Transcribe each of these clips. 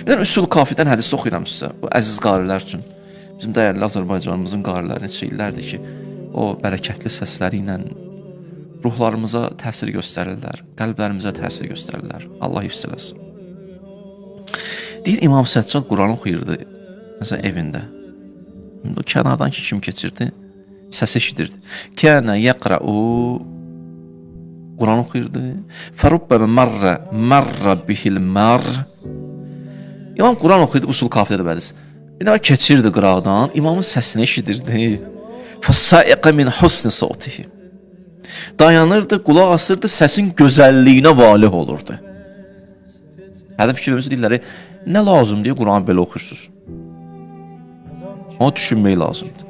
Bir dənə Üsul Kafidən hədis oxuyuram sizə. Bu əziz qarilər üçün. Bizim dəyərli Azərbaycanımızın qariləri neçə illərdir ki, o bərəkətli səsləri ilə ruhlarımıza təsir göstərirlər, qəlblərimizə təsir göstərirlər. Allah hifz eləsin. Deyir, İmam Səccad Quran oxuyurdu, məsələn, evində. O kənardan ki, kim keçirdi, səs eşidirdi. Kənə yəqra'u, Quran oxuyurdu. Fərubbə mərrə bihil mərr. İmam Quran oxuyurdu, Usul Kafidə də bədiz. Bir dəfə keçirdi qıraqdan, imamın səsini eşidirdi. Fəsaiqə min husni sautihi. Dayanırdı, qulaq asırdı, səsin gözəlliyinə valih olurdu. Hədə fikirlərimizə deyirlər, nə lazım deyə Quranı belə oxuyursunuz? Onu düşünmək lazımdır.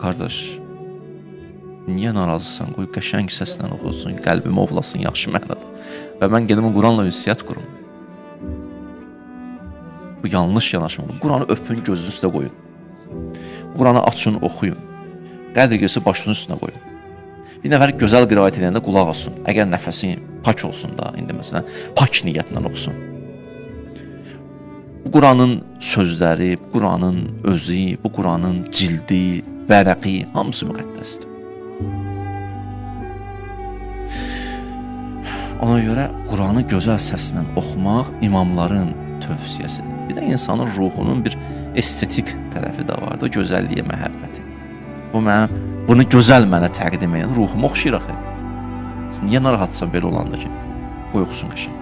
Qardaş, niyə narazısan? Qoy qəşəng səslə oxusun, qəlbimi ovlasın yaxşı mənada. Və mən gedim Quranla ünsiyyət qurum. Bu yanlış yanaşmadır. Quranı öpün, gözünün üstə qoyun. Quranı açın, oxuyun. Qədr gəlsə başının üstünə qoyun. Bir nəfər gözəl qiraət edəndə qulaq asın. Əgər nəfəsin pak olsun da, indi məsələn, pak niyyətlə oxusun. Bu Quranın sözləri, bu Quranın özü, bu Quranın cildi, vərəqi, hamısı müqəddəsdir. Ona görə Quranı gözəl səslə oxumaq imamların tövsiyəsidir. Bir də insanın ruhunun bir estetik tərəfi də var da, gözəlliyə məhəbbəti. Bunu gözəl mənə təqdim edən ruhumu oxşayır axı. Niyə narahatsan belə olanda ki? Qoy oxusun qəşəng.